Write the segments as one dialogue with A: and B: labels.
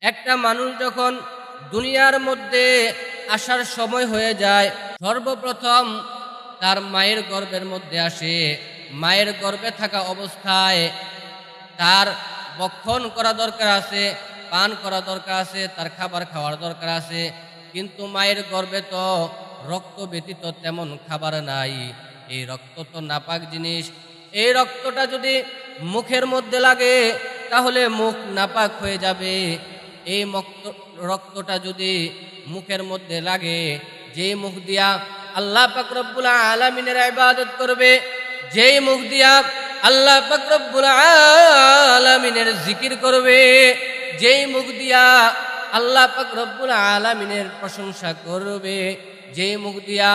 A: একটা মানুষ যখন দুনিয়ার মধ্যে আসার সময় হয়ে যায়, সর্বপ্রথম তার মায়ের গর্ভের মধ্যে আসে। মায়ের গর্ভে থাকা অবস্থায় তার বক্ষণ করা দরকার আছে, পান করা দরকার আছে, তার খাবার খাওয়ার দরকার আছে। কিন্তু মায়ের গর্ভে তো রক্ত ব্যতীত তেমন খাবার নাই। এই রক্ত তো নাপাক জিনিস। এই রক্তটা যদি মুখের মধ্যে লাগে তাহলে মুখ নাপাক হয়ে যাবে। এই রক্তটা যদি মুখের মধ্যে লাগে, যেই মুখ দিয়া আল্লাহ পাক রব্বুল আলামিনের ইবাদত করবে, যেই মুখ দিয়া আল্লাহ পাক রব্বুল আলামিনের জিকির করবে, যেই মুখ দিয়া আল্লাহ পাক রব্বুল আলামিনের প্রশংসা করবে, যেই মুখ দিয়া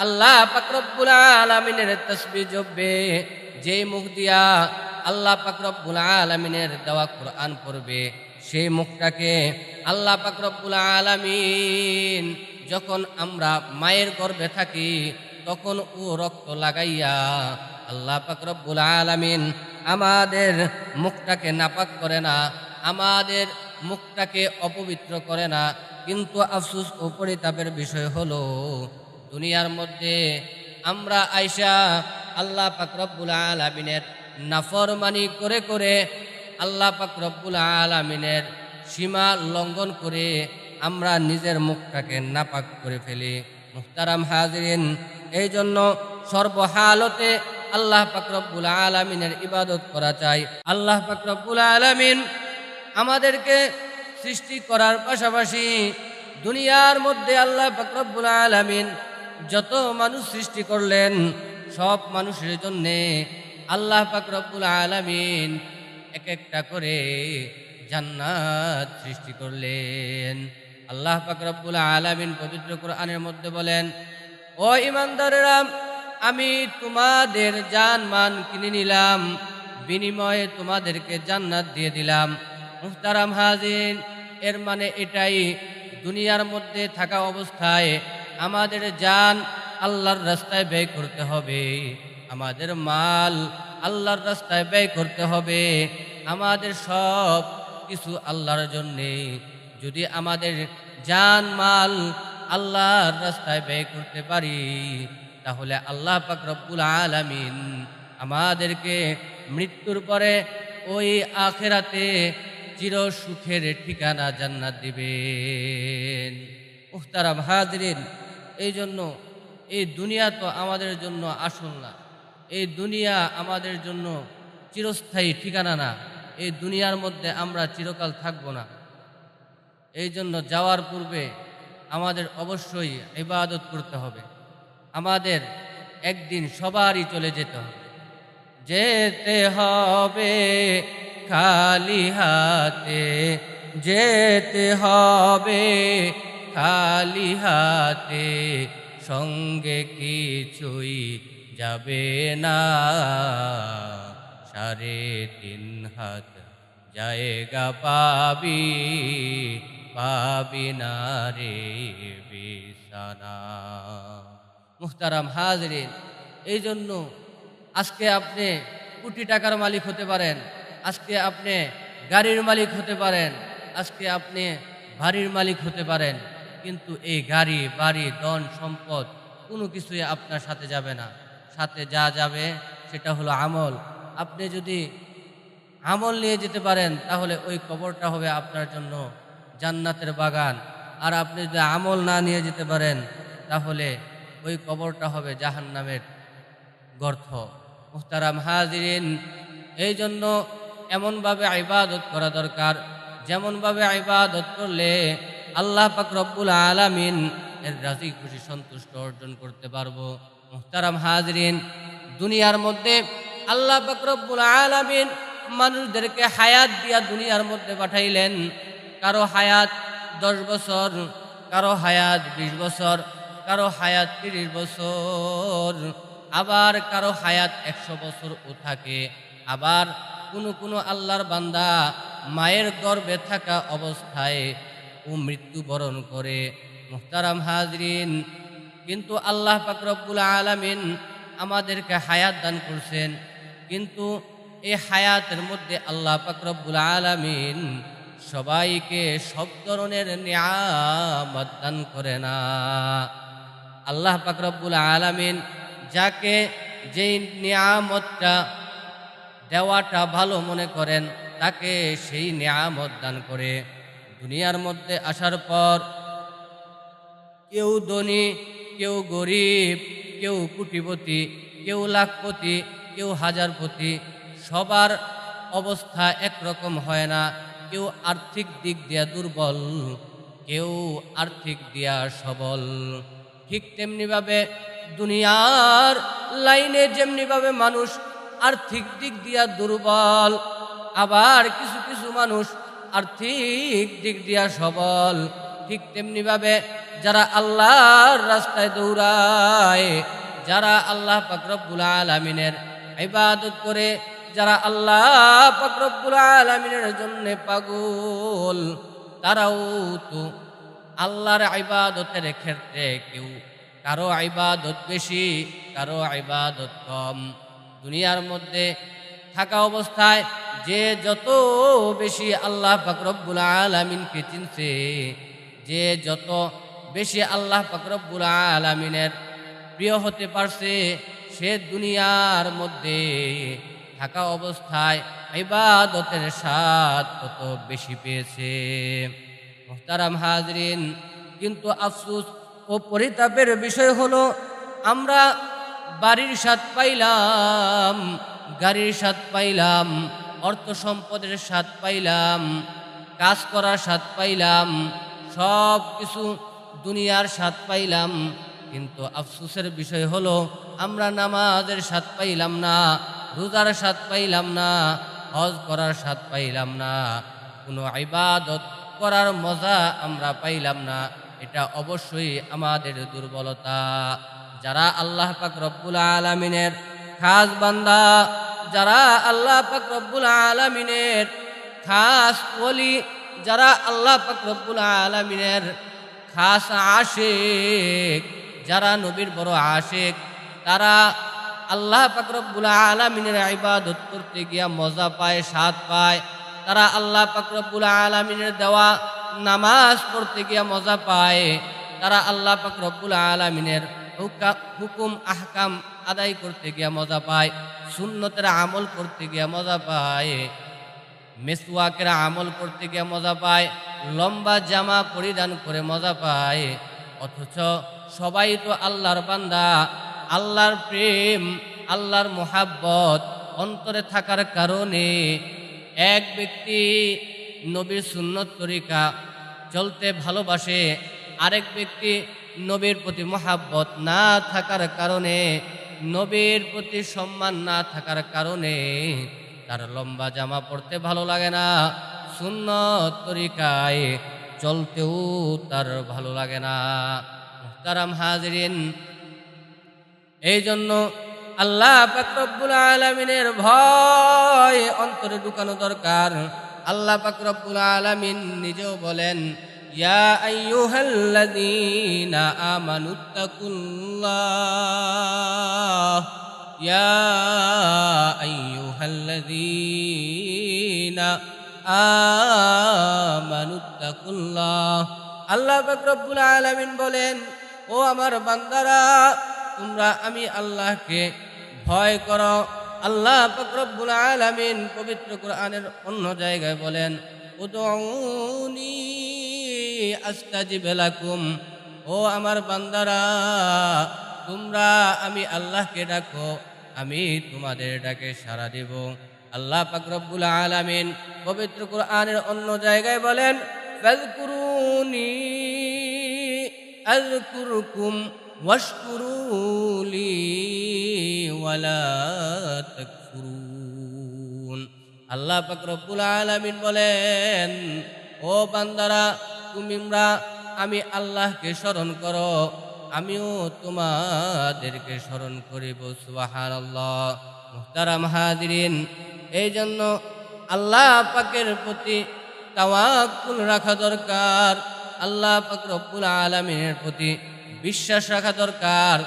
A: আল্লাহ পাক রব্বুল আলামিনের তাসবিহ জপবে, যেই মুখ দিয়া আল্লাহ পাক রব্বুল আলামিনের দেওয়া কোরআন পড়বে, সেই মুখটাকে আল্লাহ পাক রব্বুল আলামিন যখন আমরা মায়ের গর্ভে থাকি তখন ও রক্ত লাগাইয়া আল্লাহ পাক রব্বুল আলামিন আমাদের মুখটাকে নাপাক করে না, আমাদের মুখটাকে অপবিত্র করে না। কিন্তু আফসোস ও পরিতাপের বিষয় হলো, দুনিয়ার মধ্যে আমরা আইসা আল্লাহ পাক রব্বুল আলামিনের নাফরমানি করে করে আল্লাহ পাক রব্বুল আলামিনের সীমা লঙ্ঘন করে আমরা নিজের মুখটাকে নাপাক করে ফেলি। মুহতারাম হাজিরিন, এই জন্য সর্বহালতে আল্লাহ পাক রব্বুল আলামিনের ইবাদত করা চাই। আল্লাহ পাক রব্বুল আলামিন আমাদেরকে সৃষ্টি করার পাশাপাশি দুনিয়ার মধ্যে আল্লাহ পাক রব্বুল আলামিন যত মানুষ সৃষ্টি করলেন, সব মানুষের জন্যে আল্লাহ পাক রব্বুল আলামিন এক একটা করে জান্নাত সৃষ্টি করলেন। আল্লাহ পাক রব্বুল আলামিন পবিত্র কোরআনের মধ্যে বলেন, ও ঈমানদারেরা, আমি তোমাদের জান মান কিনে নিলাম, বিনিময়ে তোমাদেরকে জান্নাত দিয়ে দিলাম। মুহতারাম হাজির, এর মানে এটাই, দুনিয়ার মধ্যে থাকা অবস্থায় আমাদের জান আল্লাহর রাস্তায় ব্যয় করতে হবে, আমাদের মাল আল্লাহর রাস্তায় ব্যয় করতে হবে, আমাদের সব কিছু আল্লাহর জন্যে। যদি আমাদের জান মাল আল্লাহর রাস্তায় ব্যয় করতে পারি, তাহলে আল্লাহ পাক রব্বুল আলামিন আমাদেরকে মৃত্যুর পরে ওই আখিরাতে চির সুখের ঠিকানা জান্নাত দিবেন। মুহতারাম হাজিরিন, এই জন্য এই দুনিয়া তো আমাদের জন্য আসল না, এই দুনিয়া আমাদের জন্য চিরস্থায়ী ঠিকানা না, এই দুনিয়ার মধ্যে আমরা চিরকাল থাকব না। এই জন্য যাওয়ার পূর্বে আমাদের অবশ্যই ইবাদত করতে হবে। আমাদের একদিন সবারই চলে যেতে হবে, যেতে হবে খালি হাতে, যেতে হবে খালি হাতে, সঙ্গে কিছুই যাবে না, 3.5 হাত জায়গা পাবি, পাবি না রে বিছানা। মুহতারাম হাজিরিন, এই জন্য আজকে আপনি কোটি টাকার মালিক হতে পারেন, আজকে আপনি গাড়ির মালিক হতে পারেন, আজকে আপনি বাড়ির মালিক হতে পারেন, কিন্তু এই গাড়ি বাড়ি ধন সম্পদ কোনো কিছুই আপনার সাথে যাবে না। সাথে যা যাবে সেটা হলো আমল। আপনি যদি আমল নিয়ে যেতে পারেন তাহলে ওই কবরটা হবে আপনার জন্য জান্নাতের বাগান, আর আপনি যদি আমল না নিয়ে যেতে পারেন তাহলে ওই কবরটা হবে জাহান্নামের গর্ত। মুহতারাম হাজিরিন, এই জন্য এমনভাবে ইবাদত করা দরকার, যেমনভাবে ইবাদত করলে আল্লাহ পাক রব্বুল আলামিন এর রাজি খুশি সন্তুষ্ট অর্জন করতে পারবো। মুহতারাম হাজিরিন, দুনিয়ার মধ্যে আল্লাহ পাক রব্বুল আলামিন মানুষদেরকে হায়াত দিয়া দুনিয়ার মধ্যে পাঠাইলেন। কারো হায়াত 10 বছর, কারো হায়াত 20 বছর, কারো হায়াত 30 বছর, আবার কারো হায়াত 100 বছরও থাকে। আবার কোনো আল্লাহর বান্দা মায়ের গর্ভে থাকা অবস্থায় ও মৃত্যুবরণ করে। মুহতারাম হাজিরিন, কিন্তু আল্লাহ পাক রব্বুল আলামিন আমাদেরকে হায়াত দান করছেন, কিন্তু এই হায়াতের মধ্যে আল্লাহ পাক রব্বুল আলামিন সবাইকে সব ধরনের নিয়ামত দান করে না। আল্লাহ পাক রব্বুল আলামিন যাকে যেই নিয়ামতটা দেওয়াটা ভালো মনে করেন তাকে সেই নিয়ামত দান করে। দুনিয়ার মধ্যে আসার পর কেউ ধনী, কেউ গরিব, কেউ কোটিপতি, কেউ লাখপতি, কেউ হাজারপতি, সবার অবস্থা একরকম হয় না। কেউ আর্থিক দিক দিয়া দুর্বল, কেউ আর্থিক দিয়া সবল। ঠিক তেমনিভাবে দুনিয়ার লাইনে যেমনিভাবে মানুষ আর্থিক দিক দিয়া দুর্বল, আবার কিছু কিছু মানুষ আর্থিক দিক দিয়া সবল। ঠিক তেমনিভাবে যারা আল্লাহর রাস্তায় দৌড়ায়, যারা আল্লাহ পাক রব্বুল আলামিনের ইবাদত করে, যারা আল্লাহ পাক রব্বুল আলামিনের জন্য পাগল, তারাও তো আল্লাহর ইবাদতের ক্ষেত্রে কেউ কারো ইবাদত বেশি, কারো ইবাদত কম। দুনিয়ার মধ্যে থাকা অবস্থায় যে যত বেশি আল্লাহ পাক রব্বুল আলামিনকে চিনছে, যে যত বেশি আল্লাহ পাক রব্বুল আলামিনের প্রিয় হতে পারছে, সে দুনিয়ার মধ্যে থাকা অবস্থায় ইবাদতের স্বাদ তত বেশি পেয়েছে। মুহতারাম হাজরিন, কিন্তু আফসোস ও পরিতাপের বিষয় হলো আমরা বাড়ির স্বাদ পাইলাম, গাড়ির স্বাদ পাইলাম, অর্থ সম্পদের স্বাদ পাইলাম, কাজ করার স্বাদ পাইলাম, সব কিছু দুনিয়ার স্বাদ পাইলাম, কিন্তু আফসোসের বিষয় হলো আমরা নামাজের স্বাদ পাইলাম না, রোজার স্বাদ পাইলাম না, হজ করার স্বাদ পাইলাম না, কোনো ইবাদত করার মজা আমরা পাইলাম না। এটা অবশ্যই আমাদের দুর্বলতা। যারা আল্লাহ পাক রব্বুল আলামিনের খাস বান্দা, যারা আল্লাহ পাক রব্বুল আলামিনের খাস ওলি, যারা আল্লাহ পাক রব্বুল আলামিনের খাস আশিক, যারা নবীর বড় আশিক, তারা আল্লাহ পাক রব্বুল আলামিনের ইবাদত করতে গিয়া মজা পায়, স্বাদ পায়। তারা আল্লাহ পাক রব্বুল আলামিনের দেওয়া নামাজ পড়তে গিয়া মজা পায়। তারা আল্লাহ পাক রব্বুল আলামিনের হুকুম আহকাম আদায় করতে গিয়া মজা পায়, সুন্নতের আমল করতে গিয়া মজা পায়, মেসওয়াকের আমল করতে গিয়া মজা পায়, লম্বা জামা পরিধান করে মজা পায়। অথচ সবাই তো আল্লাহর বান্দা, আল্লাহর প্রেম, আল্লাহর মোহাব্বত অন্তরে থাকার কারণে এক ব্যক্তি নবীর সুন্নত তরিকা চলতে ভালোবাসে, আরেক ব্যক্তি নবীর প্রতি মোহাব্বত না থাকার কারণে, নবীর প্রতি সম্মান না থাকার কারণে তার লম্বা জামা পড়তে ভালো লাগে না, সুন্নত তরিকায় চলতেও তার ভালো লাগে না। মুহতারাম হাজরিন, এই জন্য আল্লাহ পাক রব্বুল আলামিনের ভয় অন্তরে ঢুকানো দরকার। আল্লাহ পাক রব্বুল আলামিন নিজেও বলেন, ইয়া আইয়ুহাল্লাযীনা আমানুত্তাকুল্লাহ, ইয়া আইয়ুহাল্লাযীনা আমানুত্তাকুল্লাহ। আল্লাহ পাক রব্বুল আলামিন বলেন, ও আমার বান্দারা, তোমরা আমি আল্লাহকে ভয় করো। আল্লাহ পাক রব্বুল আলামিন পবিত্র কোরআনের অন্য জায়গায় বলেন, উদউনি আস্তাজিব লাকুম। ও আমার বান্দারা, তোমরা আমি আল্লাহকে ডাকো, আমি তোমাদের ডাকে সাড়া দেব। আল্লাহ পাক রব্বুল আলামিন পবিত্র কোরআনের অন্য জায়গায় বলেন, ফাযকুরুনি আযকুরকুম ওয়াশকুরুলি ওয়ালা তাকফুরুন। আল্লাহ পাক রব্বুল আলামিন বলেন, ও বান্দারা, তোমরা আমি আল্লাহকে স্মরণ করো, আমিও তোমাদেরকে স্মরণ করিব। সুবহানাল্লাহ। মুহতারাম হাজিরিন, এই জন্য আল্লাহ পাকের প্রতি তাওয়াক্কুল রাখা দরকার, আল্লাহ পাক রব্বুল আলামিনের প্রতি বিশ্বাস রাখা দরকার।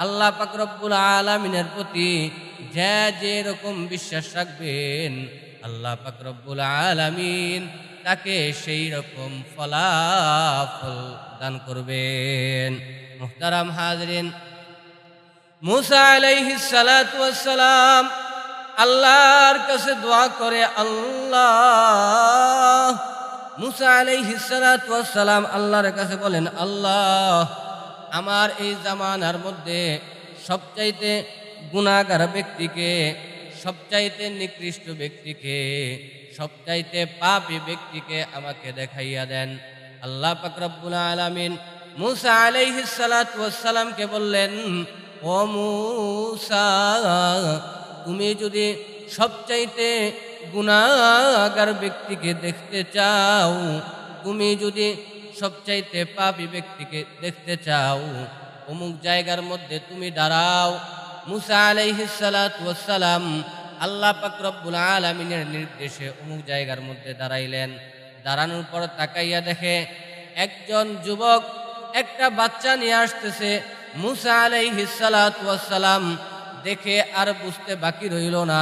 A: আল্লাহ পাক রব্বুল আলামিনের প্রতি যে যেরকম বিশ্বাস রাখবেন, আল্লাহ পাক রব্বুল আলামিন তাকে সেই রকম ফলাফল দান করবেন। মুহতারাম হাজরিন, মুসা আলাইহিস সালাতু ওয়াস সালাম আল্লাহর কাছে দোয়া করে, আল্লাহ, মুসা আলাইহিস সালাতু ওয়াস সালাম আল্লাহর কাছে বলেন, আল্লাহ, আমার এই জামানার মধ্যে সবচাইতে গুনাহগার ব্যক্তিকে, সবচাইতে নিকৃষ্ট ব্যক্তিকে, সবচাইতে পাপী ব্যক্তিকে আমাকে দেখাইয়া দেন। আল্লাহ পাক রব্বুল আলামিন মুসা আলাইহিস সালাতু ওয়াস সালামকে বললেন, ও মুসা, তুমি যদি সবচাইতে গুনাহগার ব্যক্তিকে দেখতে চাও, তুমি যদি সবচাইতে পাপী ব্যক্তিকে দেখতে চাও, অমুক জায়গার মধ্যে তুমি দাঁড়াও। মুসা আলাইহিস সালাতু ওয়াস সালাম আল্লাহ পাক রব্বুল আলামিনের নির্দেশে অমুক জায়গার মধ্যে দাঁড়াইলেন। দাঁড়ানোর পর তাকাইয়া দেখে একজন যুবক একটা বাচ্চা নিয়ে আসতেছে। মুসা আলাইহিস সালাতু ওয়াস সালাম দেখে আর বুঝতে বাকি রইল না,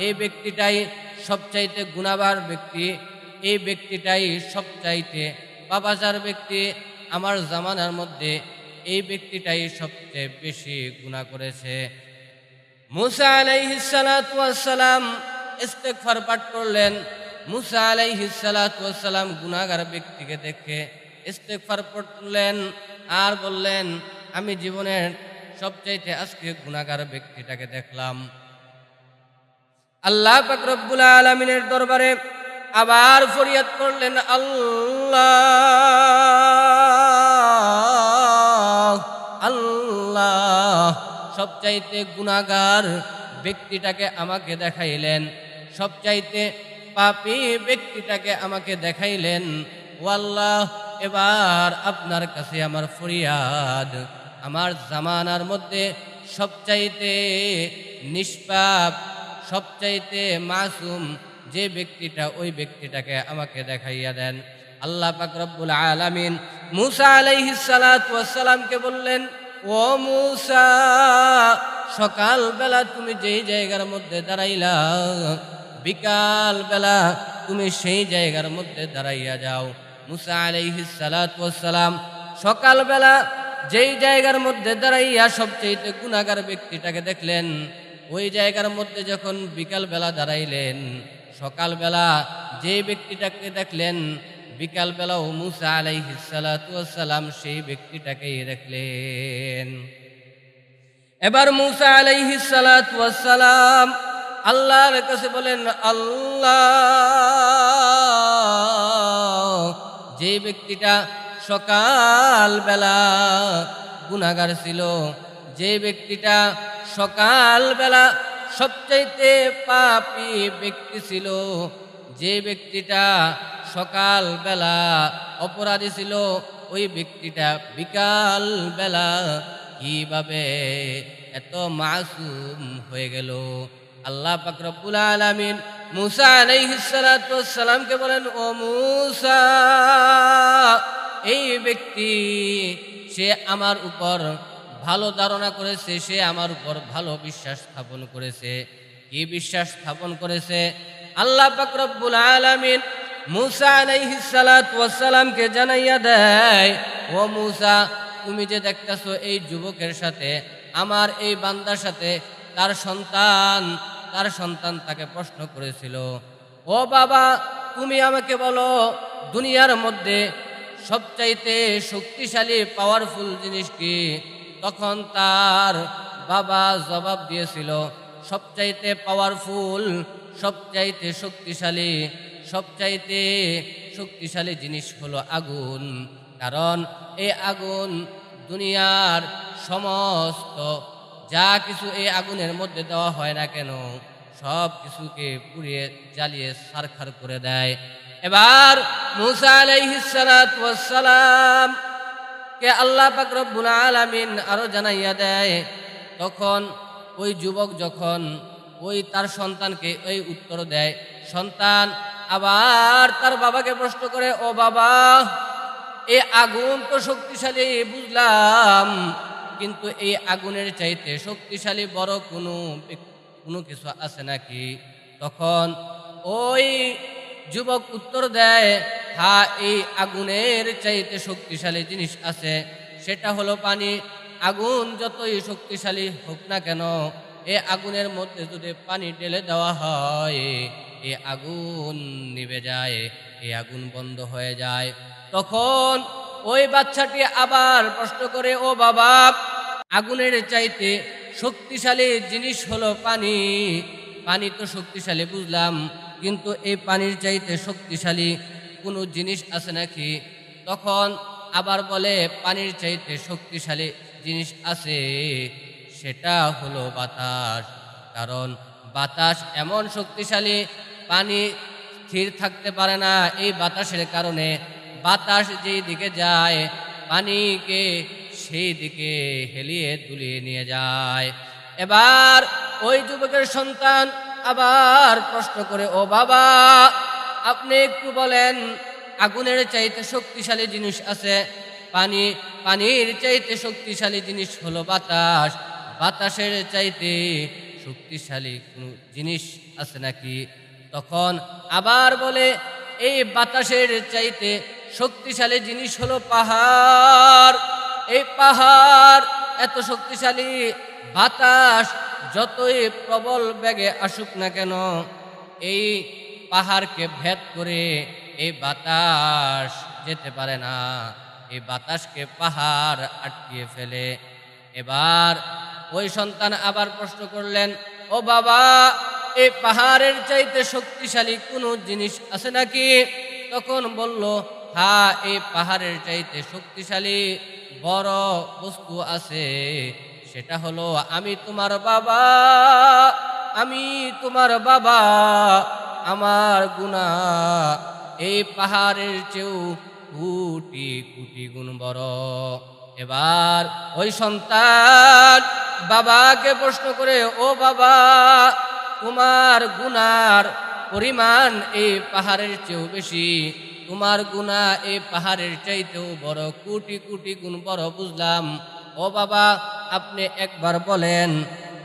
A: এই ব্যক্তিটাই সবচাইতে গুনাহগার ব্যক্তি, এই ব্যক্তিটাই সবচাইতে পাপাচার ব্যক্তি। আমার জামানার মধ্যে এই ব্যক্তিটাই সবচেয়ে বেশি গুনাহ করেছে। মুসা আলাইহিস সালাতু ওয়াস সালাম ইস্তিগফার পাঠ করলেন। মুসা আলাইহিস সালাতু ওয়াস সালাম গুনাহগার ব্যক্তিকে দেখে ইস্তিগফার পড়লেন আর বললেন, আমি জীবনের সবচাইতে আজকে গুনাহগার ব্যক্তিটাকে দেখলাম। আল্লাহ পাক রব্বুল আলামিনের দরবারে আবার ফরিয়াদ করলেন, আল্লাহ, আল্লাহ, সবচাইতে গুনাহগার ব্যক্তিটাকে আমাকে দেখাইলেন, সবচাইতে পাপী ব্যক্তিটাকে আমাকে দেখাইলেন। ও আল্লাহ, এবার আপনার কাছে আমার ফরিয়াদ, আমার জামানার মধ্যে সবচাইতে নিষ্পাপ, সবচাইতে মাসুম যে ব্যক্তিটা, ওই ব্যক্তিটাকে আমাকে দেখাইয়া দেন। আল্লাহ পাক রব্বুল আলামিন মুসা আলাইহিস সালাতু ওয়াস সালামকে বললেন, ও মুসা, সকাল বেলা তুমি যেই জায়গার মধ্যে দাঁড়াইলা, বিকাল বেলা তুমি সেই জায়গার মধ্যে দাঁড়াইয়া যাও। মুসা আলাইহিস সালাতু ওয়াস সালাম সকাল বেলা যেই জায়গার মধ্যে দাঁড়াইয়া সবচেয়ে গুনাহগার ব্যক্তিটাকে দেখলেন, ওই জায়গার মধ্যে যখন বিকাল বেলা দাঁড়াইলেন, সকালবেলা যে ব্যক্তিটাকে দেখলেন, বিকাল বেলাও মুসা আলাইহিস সালাতু ওয়াস সালাম সেই ব্যক্তিটাকেই দেখলেন। এবার মুসা আলাইহিস সালাতু ওয়াস সালাম আল্লাহর কাছে বলেন, আল্লাহ, যে ব্যক্তিটা সকালবেলা গুনাহগার ছিল, যে ব্যক্তিটা সকালবেলা সবচাইতে পাপী ব্যক্তি ছিল, যে ব্যক্তিটা সকালবেলা অপরাধী ছিল, ওই ব্যক্তিটা বিকাল বেলা কিভাবে এত মাসুম হয়ে গেল? আল্লাহ পাক রব্বুল আলামিন মুসা আলাইহিস সালাতু ওয়াস সালামকে বলেন, ও মুসা, এই ব্যক্তি সে আমার উপর ভালো ধারণা করেছে, সে আমার উপর ভালো বিশ্বাস স্থাপন করেছে। কি বিশ্বাস স্থাপন করেছে? আল্লাহ পাক রব্বুল আলামিন মুসা আলাইহিস সালাতু ওয়াস সালামকে জানাইয়া দেয়, ও মুসা, তুমি যে দেখতেছো এই যুবকের সাথে, আমার এই বান্দার সাথে তার সন্তান তাকে প্রশ্ন করেছিল, ও বাবা, তুমি আমাকে বলো দুনিয়ার মধ্যে সবচাইতে শক্তিশালী পাওয়ারফুল জিনিস কি? তখন তার বাবা জবাব দিয়েছিল, সবচাইতে পাওয়ারফুল, সবচাইতে শক্তিশালী জিনিস হলো আগুন। কারণ এই আগুন দুনিয়ার সমস্ত যা কিছু এই আগুনের মধ্যে দেওয়া হয় না কেন, সব কিছুকে পুড়িয়ে জ্বালিয়ে ছারখার করে দেয়। এবার মুসা আলাইহিস সালাতু ওয়াস সালাম কে আল্লাহ পাক রব্বুল আলামিন আরো জানাইয়া দেয়, তখন ওই যুবক যখন ওই তার সন্তানকে এই উত্তর দেয়, সন্তান আবার তার বাবাকে প্রশ্ন করে, ও বাবা, এই আগুন তো শক্তিশালী বুঝলাম, কিন্তু এই আগুনের চাইতে শক্তিশালী বড় কোনো কিছু আছে নাকি? তখন ওই যুবক উত্তর দেয়, হ্যাঁ, এই আগুনের চাইতে শক্তিশালী জিনিস আছে, সেটা হলো পানি। আগুন যতই শক্তিশালী হোক না কেন, এই আগুনের মধ্যে যদি পানি ঢেলে দেওয়া হয়, এই আগুন নিভে যায়, এই আগুন বন্ধ হয়ে যায়। তখন ওই বাচ্চাটি আবার প্রশ্ন করে, ও বাবা, আগুনের চাইতে শক্তিশালী জিনিস হলো পানি। পানি তো শক্তিশালী বুঝলাম, কিন্তু এই পানির চাইতে শক্তিশালী কোনো জিনিস আছে নাকি? তখন আবার বলে, পানির চাইতে শক্তিশালী জিনিস আছে, সেটা হলো বাতাস। কারণ বাতাস এমন শক্তিশালী, পানি স্থির থাকতে পারে না। এই বাতাসের কারণে বাতাস যেই দিকে যায়, পানিকে সেই দিকে হেলিয়ে দুলিয়ে নিয়ে যায়। এবার ওই যুবকের সন্তান আবার প্রশ্ন করে, ও বাবা, আপনি একটু বলেন, আগুনের চাইতে শক্তিশালী জিনিস আছে পানি, পানির চাইতে শক্তিশালী জিনিস হলো বাতাস, বাতাসের চাইতে শক্তিশালী কোনো জিনিস আছে নাকি? তখন আবার বলে, এই বাতাসের চাইতে শক্তিশালী জিনিস হলো পাহাড়। এই পাহাড় এত শক্তিশালী, বাতাস যতই প্রবল বেগে আসুক না কেন, এই পাহাড়কে ভেদ করে এই বাতাস যেতে পারে না, এই বাতাসকে পাহাড় আটকিয়ে ফেলে। এবার ওই সন্তান আবার প্রশ্ন করলেন, ও বাবা, এই পাহাড়ের চাইতে শক্তিশালী কোনো জিনিস আছে নাকি? তখন বলল, হ্যাঁ, এই পাহাড়ের চাইতে শক্তিশালী বড় বস্তু আছে, সেটা হলো আমি তোমার বাবা। আমি তোমার বাবা, আমার গুনাহ এই পাহাড়ের চেয়েও কোটি কোটি গুণ বড়। এবার ওই সন্তান বাবাকে প্রশ্ন করে, ও বাবা, তোমার গুনার পরিমাণ এই পাহাড়ের চেয়েও বেশি, তোমার গুনাহ এই পাহাড়ের চাইতেও বড়, কোটি কোটি গুণ বড় বুঝলাম। ও বাবা, আপনি একবার বলেন,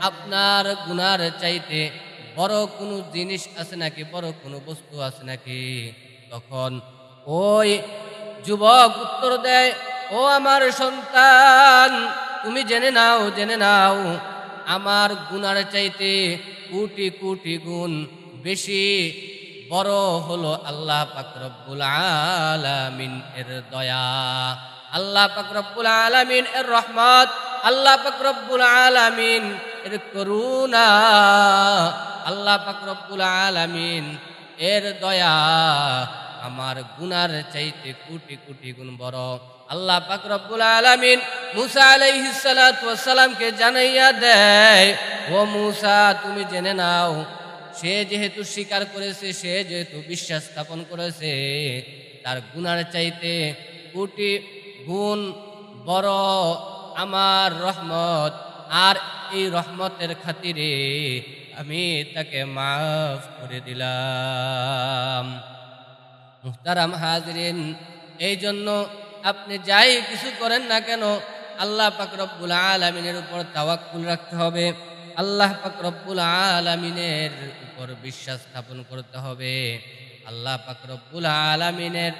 A: আপনার গুনার চাইতে বড় কোনো জিনিস আছে নাকি, বড় কোনো বস্তু আছে নাকি? তখন ওই যুবক উত্তর দেয়, ও আমার সন্তান, তুমি জেনে নাও, জেনে নাও, আমার গুনার চাইতে কোটি কোটি গুণ বেশি বড় হলো আল্লাহ পাক রব্বুল আলামিন এর দয়া, আল্লাহ পাক রব্বুল আলামিন এর রহমত, আল্লাহ পাক রব্বুল আলামিন এর করুণা, আল্লাহ পাক রব্বুল আলামিন এর দয়া আমার গুনার চাইতে কোটি কোটি গুণ বড়। আল্লাহ পাক রব্বুল আলামিন মুসা আলাইহিস সালাতু ওয়াস সালামকে জানাইয়া দেয়, ও মুসা, তুমি জেনে নাও, সে যেহেতু স্বীকার করেছে, সে যেহেতু বিশ্বাস স্থাপন করেছে, তার গুনার চাইতে কোটি গুণ বড় আমার রহমত, আর এই রহমতের খাতিরে আমি তাকে মাফ করে দিলাম। মুহতারাম হাজরিন, এই জন্য আপনি যাই কিছু করেন না কেন, আল্লাহ পাক রব্বুল আলামিনের উপর তাওয়াক্কুল রাখতে হবে, আল্লাহ পাক রব্বুল আলামিনের উপর বিশ্বাস স্থাপন করতে হবে। আল্লাহ পাক রব্বুল আলামিনের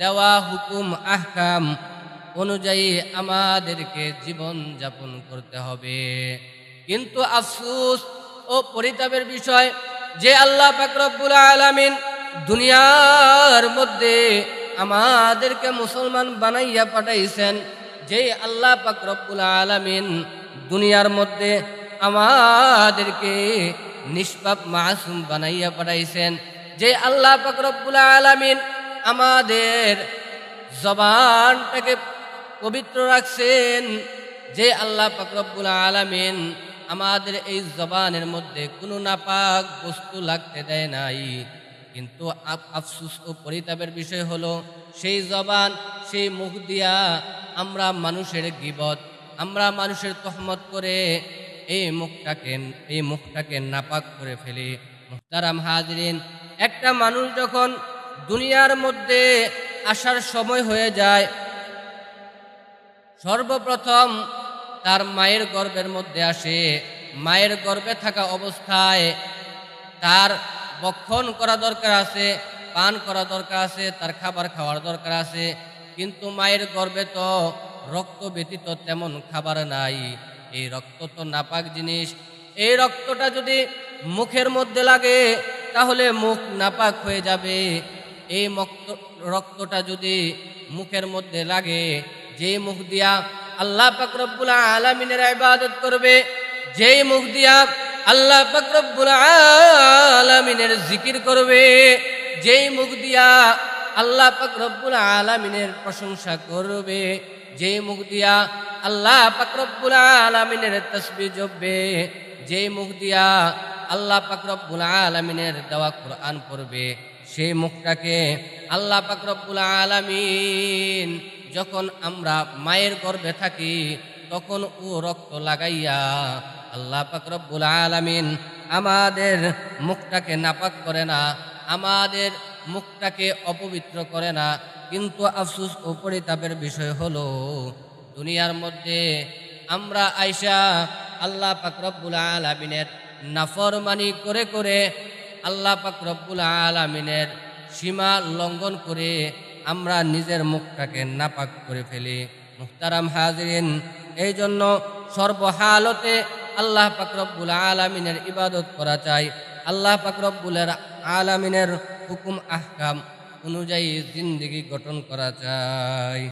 A: দেওয়া হুকুম আহকাম অনুযায়ী আমাদেরকে জীবন যাপন করতে হবে। কিন্তু আফসোস ও পরিতাপের বিষয় যে আল্লাহ পাক রব্বুল আলামিন দুনিয়ার মধ্যে আমাদেরকে মুসলমান বানাইয়া পাঠাইছেন, যে আল্লাহ পাক রব্বুল আলামিন দুনিয়ার মধ্যে আমাদেরকে নিষ্পাপ মাসুম বানাইয়া পাঠাইছেন, যে আল্লাহ পাক রব্বুল আলামিন আমাদের জবানটাকে পবিত্র রাখছেন, যে আল্লাহ পাক রব্বুল আলামিন আমাদের এই জবানের মধ্যে কোনো নাপাক বস্তু লাগতে দেয় নাই। কিন্তু আফসোস ও পরিতাপের বিষয় হলো, সেই জবান, সেই মুখ দিয়া আমরা মানুষের গীবত, আমরা মানুষের তহমত করে এই মুখটাকে নাপাক করে ফেলি। মুহতারাম হাজরিন, একটা মানুষ যখন দুনিয়ার মধ্যে আসার সময় হয়ে যায়, সর্বপ্রথম তার মায়ের গর্ভের মধ্যে আসে। মায়ের গর্ভে থাকা অবস্থায় তার বক্ষণ করা দরকার আছে, পান করা দরকার আছে, তার খাবার খাওয়ার দরকার আছে, কিন্তু মায়ের গর্ভে তো রক্ত ব্যতীত তেমন খাবার নাই। এই রক্ত তো নাপাক জিনিস। এই রক্তটা যদি মুখের মধ্যে লাগে তাহলে মুখ নাপাক হয়ে যাবে। এই রক্তটা যদি মুখের মধ্যে লাগে, যেই মুখ দিয়া আল্লাহ পাক রব্বুল আলামিনের ইবাদত করবে, যেই মুখ দিয়া আল্লাহ পাক রব্বুল আলামিনের জিকির করবে, যেই মুখ দিয়া আল্লাহ পাক রব্বুল আলামিনের প্রশংসা করবে, যেই মুখ দিয়া আল্লাহ পাক রব্বুল আলামিনের তাসবিহ জপবে, যেই মুখ দিয়া আল্লাহ পাক রব্বুল আলামিনের দেওয়া কোরআন পড়বে, সেই মুখটাকে আল্লাহ পাক রব্বুল আলামিন যখন আমরা মায়ের গর্ভে থাকি তখন ও রক্ত লাগাইয়া আল্লাহ পাক রব্বুল আলামিন আমাদের মুখটাকে নাপাক করে না, আমাদের মুখটাকে অপবিত্র করে না। কিন্তু আফসোস ও পরিতাপের বিষয় হলো, দুনিয়ার মধ্যে আমরা আইসা আল্লাহ পাক রব্বুল আলামিনের নাফরমানি করে করে আল্লাহ পাক রব্বুল আলামিনের সীমা লঙ্ঘন করে আমরা নিজের মুখটাকে নাপাক করে ফেলি। মুহতারাম হাজিরিন, এই জন্য সর্বহালতে আল্লাহ পাক রব্বুল আলামিনের ইবাদত করা চাই। আল্লাহ পাক রব্বুল আলামিনের হুকুম আহকাম অনুযায়ী জিন্দেগি গঠন করা চাই।